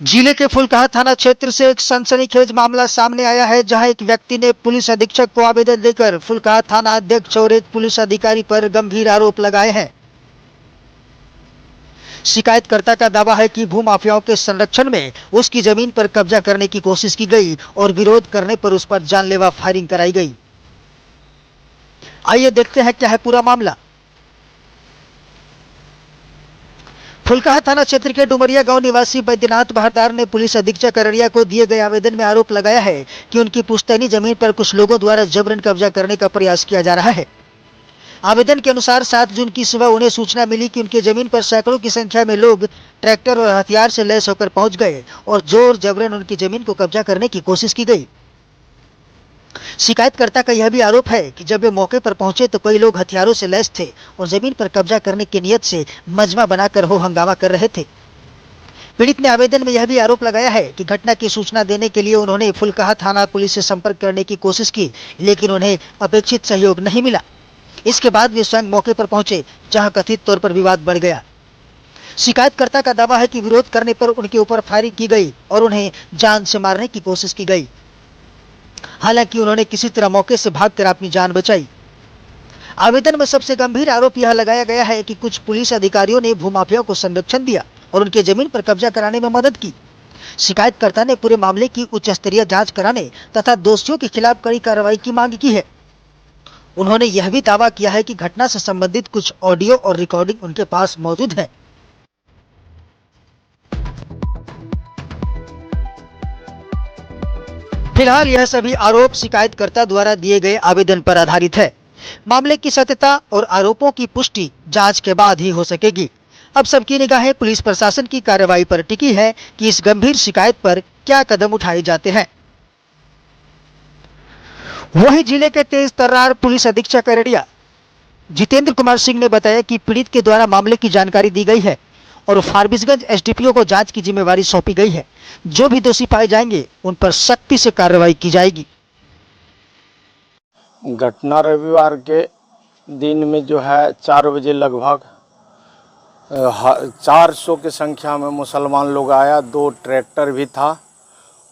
जिले के फुलकाहा थाना क्षेत्र से एक सनसनीखेज मामला सामने आया है, जहां एक व्यक्ति ने पुलिस अधीक्षक को आवेदन देकर फुलकाहा थाना अध्यक्ष और एक पुलिस अधिकारी पर गंभीर आरोप लगाए हैं। शिकायतकर्ता का दावा है कि भूमाफियाओं के संरक्षण में उसकी जमीन पर कब्जा करने की कोशिश की गई और विरोध करने पर उस पर जानलेवा फायरिंग कराई गई। आइए देखते हैं क्या है पूरा मामला। फुलकाहा थाना क्षेत्र के डुमरिया गांव निवासी बैद्यनाथ बहारदार ने पुलिस अधीक्षक अररिया को दिए गए आवेदन में आरोप लगाया है कि उनकी पुश्तैनी जमीन पर कुछ लोगों द्वारा जबरन कब्जा करने का प्रयास किया जा रहा है। आवेदन के अनुसार 7 जून की सुबह उन्हें सूचना मिली कि उनकी जमीन पर सैकड़ों की संख्या में लोग ट्रैक्टर और हथियार से लैस होकर पहुंच गए और जोर जबरन उनकी जमीन को कब्जा करने की कोशिश की गई। शिकायतकर्ता का यह भी आरोप है कि जब वे मौके पर पहुंचे तो कई लोग हथियारों से लैस थे और जमीन पर कब्जा करने की नियत से मजमा बनाकर हो हंगामा कर रहे थे। पीड़ित ने आवेदन में यह भी आरोप लगाया है कि घटना की सूचना देने के लिए उन्होंने फुलकाहा थाना पुलिस से संपर्क करने की कोशिश की, लेकिन उन्हें अपेक्षित सहयोग नहीं मिला। इसके बाद वे स्वयं मौके पर पहुंचे, जहां कथित तौर पर विवाद बढ़ गया। शिकायतकर्ता का दावा है कि विरोध करने पर उनके ऊपर फायरिंग की गई और उन्हें जान से मारने की कोशिश की गई। हालांकि उन्होंने किसी तरह मौके से भागकर अपनी जान बचाई। आवेदन में सबसे गंभीर आरोप यह लगाया गया है कि कुछ पुलिस अधिकारियों ने भूमाफियाओं को संरक्षण दिया और उनके जमीन पर कब्जा कराने में मदद की। शिकायतकर्ता ने पूरे मामले की उच्च स्तरीय जांच कराने तथा दोषियों के खिलाफ कड़ी कार्रवाई की मांग की है। उन्होंने यह भी दावा किया है कि घटना से संबंधित कुछ ऑडियो और रिकॉर्डिंग उनके पास मौजूद है। फिलहाल यह सभी आरोप शिकायतकर्ता द्वारा दिए गए आवेदन पर आधारित है। मामले की सत्यता और आरोपों की पुष्टि जांच के बाद ही हो सकेगी। अब सबकी निगाहें पुलिस प्रशासन की कार्रवाई पर टिकी है कि इस गंभीर शिकायत पर क्या कदम उठाए जाते हैं। वहीं जिले के तेज तर्रार पुलिस अधीक्षक अररिया जितेंद्र कुमार सिंह ने बताया कि पीड़ित के द्वारा मामले की जानकारी दी गई है और फारबिसगंज एसडीपीओ को जांच की जिम्मेवारी सौंपी गई है। जो भी दोषी पाए जाएंगे उन पर सख्ती से कार्रवाई की जाएगी। घटना रविवार के दिन में जो है 4 बजे लगभग 400 की संख्या में मुसलमान लोग आया। 2 ट्रैक्टर भी था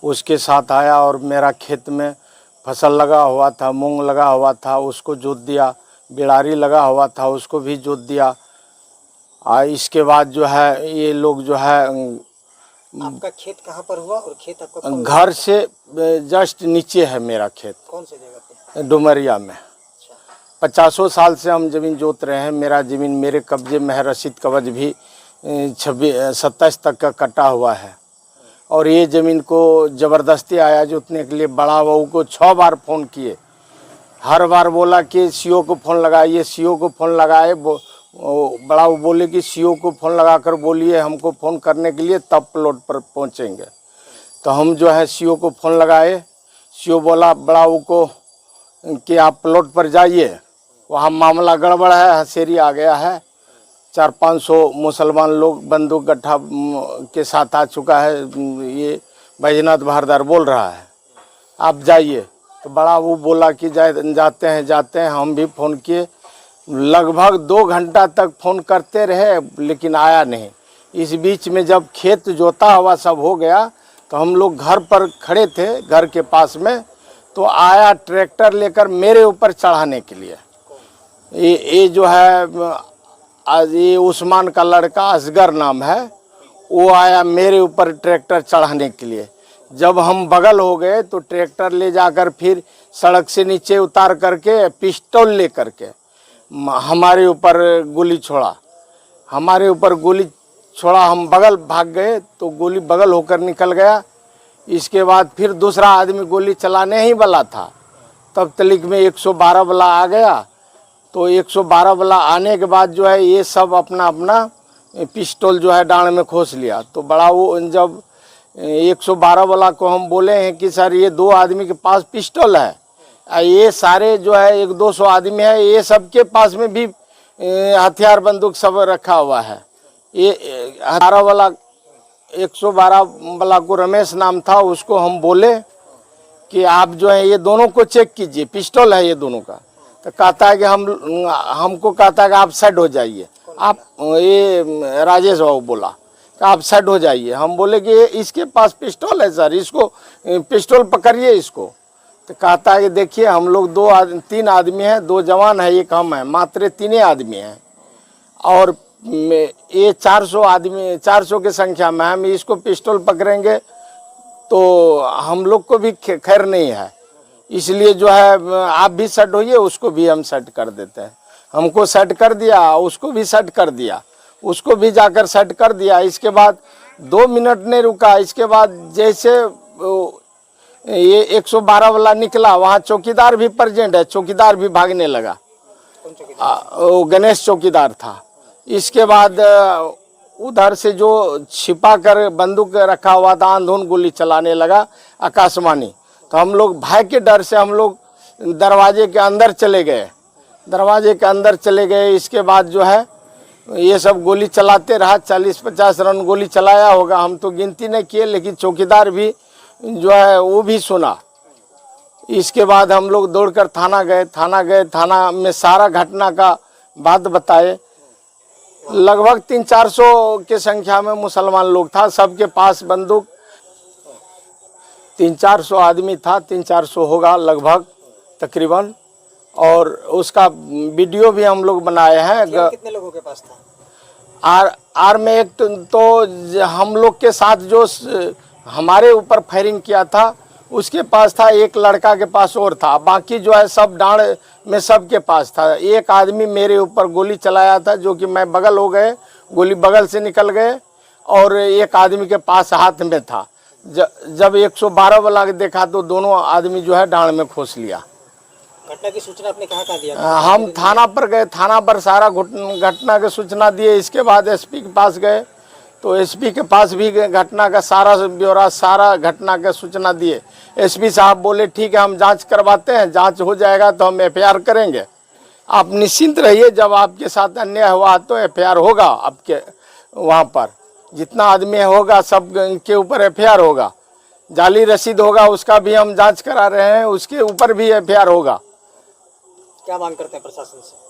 उसके साथ आया और मेरा खेत में फसल लगा हुआ था, मूंग लगा हुआ था, उसको जोत दिया। बिड़ारी लगा हुआ था, उसको भी जोत दिया। इसके बाद जो है ये लोग जो है आपका खेत कहाँ पर हुआ और खेत आपका घर से जस्ट नीचे है मेरा खेत। कौन से जगह पे? डुमरिया में। 50 साल से हम जमीन जोत रहे हैं। मेरा जमीन मेरे कब्जे में है। रसीद कवच भी 27 तक का कटा हुआ है और ये ज़मीन को ज़बरदस्ती आया जोतने के लिए। बड़ा बहू को 6 बार फ़ोन किए। हर बार बोला कि सीओ को फ़ोन लगाइए, सीओ को फ़ोन लगाए। बड़ा बहू बोले कि सीओ को फ़ोन लगाकर बोलिए हमको फ़ोन करने के लिए, तब प्लॉट पर पहुंचेंगे। तो हम जो है सीओ को फ़ोन लगाए। सीओ बोला बड़ा बहू को कि आप प्लॉट पर जाइए, वहाँ मामला गड़बड़ है, हसेरी आ गया है। 400-500 मुसलमान लोग बंदूक गट्ठा के साथ आ चुका है। ये बैजनाथ बहारदार बोल रहा है आप जाइए। तो बड़ा वो बोला कि जाते हैं। हम भी फ़ोन किए। लगभग 2 घंटा तक फ़ोन करते रहे लेकिन आया नहीं। इस बीच में जब खेत जोता हुआ सब हो गया तो हम लोग घर पर खड़े थे, घर के पास में। तो आया ट्रैक्टर लेकर मेरे ऊपर चढ़ाने के लिए। ये जो है आज ये उस्मान का लड़का असगर नाम है, वो आया मेरे ऊपर ट्रैक्टर चढ़ाने के लिए। जब हम बगल हो गए तो ट्रैक्टर ले जाकर फिर सड़क से नीचे उतार करके पिस्टल ले करके हमारे ऊपर गोली छोड़ा। हम बगल भाग गए तो गोली बगल होकर निकल गया। इसके बाद फिर दूसरा आदमी गोली चलाने ही वाला था, तब तलिक में 112 वाला आ गया। तो 112 वाला आने के बाद जो है ये सब अपना अपना पिस्टल जो है डांड में खोस लिया। तो बड़ा वो जब 112 वाला को हम बोले हैं कि सर ये 2 आदमी के पास पिस्टल है, ये सारे जो है 100-200 आदमी है, ये सबके पास में भी हथियार बंदूक सब रखा हुआ है। ये 18 वाला 112 वाला को रमेश नाम था, उसको हम बोले कि आप जो है ये दोनों को चेक कीजिए, पिस्टल है ये दोनों का। तो कहता है कि हमको कहता है कि आप साइड हो जाइए। आप ये राजेश बाबू बोला आप सेट हो जाइए। हम बोले कि इसके पास पिस्टल है सर, इसको पिस्टल पकड़िए इसको। तो कहता है कि देखिए हम लोग 3 आदमी हैं, 2 जवान है, एक हम है, मात्र 3 आदमी हैं और ये 400 आदमी, 400 की संख्या में हम इसको पिस्टल पकड़ेंगे तो हम लोग को भी खैर नहीं है, इसलिए जो है आप भी सेट होइए, उसको भी हम सेट कर देते हैं। हमको सेट कर दिया, उसको भी सेट कर दिया, उसको भी जाकर सेट कर दिया। इसके बाद 2 मिनट नहीं रुका, इसके बाद जैसे ये 112 वाला निकला, वहाँ चौकीदार भी प्रेजेंट है, चौकीदार भी भागने लगा। वो गणेश चौकीदार था। इसके बाद उधर से जो छिपा कर बंदूक रखा हुआ था, आंधून गोली चलाने लगा आकाशवाणी। तो हम लोग भय के डर से हम लोग दरवाजे के अंदर चले गए, दरवाजे के अंदर चले गए। इसके बाद जो है ये सब गोली चलाते रहा, 40-50 रन गोली चलाया होगा, हम तो गिनती नहीं किए, लेकिन चौकीदार भी जो है वो भी सुना। इसके बाद हम लोग दौड़कर थाना गए, थाना में सारा घटना का बात बताए। लगभग 300-400 के संख्या में मुसलमान लोग था, सबके पास बंदूक, 300-400 आदमी था, 300-400 होगा लगभग तकरीबन। और उसका वीडियो भी हम लोग बनाए हैं। कितने लोगों के पास था? आर में एक तो हम लोग के साथ जो हमारे ऊपर फायरिंग किया था उसके पास था, एक लड़का के पास और था, बाकी जो है सब डांड में सबके पास था। एक आदमी मेरे ऊपर गोली चलाया था, जो कि मैं बगल हो गए, गोली बगल से निकल गए, और एक आदमी के पास हाथ में था। जब 112 वाला देखा तो दोनों आदमी जो है डांड में खोस लिया। घटना की सूचना आपने कहाँ दिया? हम थाना पर गए, थाना पर सारा घटना की सूचना दिए। इसके बाद एसपी के पास गए, तो एसपी के पास भी घटना का सारा ब्यौरा, सारा घटना का सूचना दिए। एसपी साहब बोले ठीक है, हम जांच करवाते हैं, जांच हो जाएगा तो हम एफआईआर करेंगे, आप निश्चिंत रहिए, जब आपके साथ अन्याय हुआ तो एफआईआर होगा आपके वहाँ पर, जितना आदमी होगा सब के ऊपर एफआईआर होगा। जाली रसीद होगा उसका भी हम जांच करा रहे हैं, उसके ऊपर भी एफआईआर होगा। क्या मांग करते हैं प्रशासन से?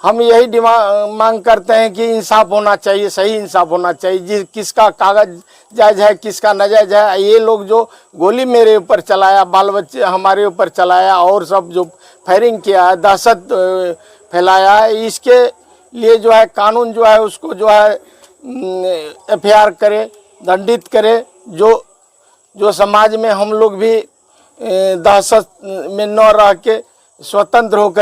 हम यही मांग करते हैं कि इंसाफ होना चाहिए, सही इंसाफ होना चाहिए। किसका कागज जायज है, किसका नाजायज है। ये लोग जो गोली मेरे ऊपर चलाया, बाल बच्चे हमारे ऊपर चलाया, और सब जो फायरिंग किया है, दहशत फैलाया है, इसके लिए जो है कानून जो है उसको जो है एफआईआर करे, दंडित करे। जो समाज में हम लोग भी दहशत में न रह के स्वतंत्र होकर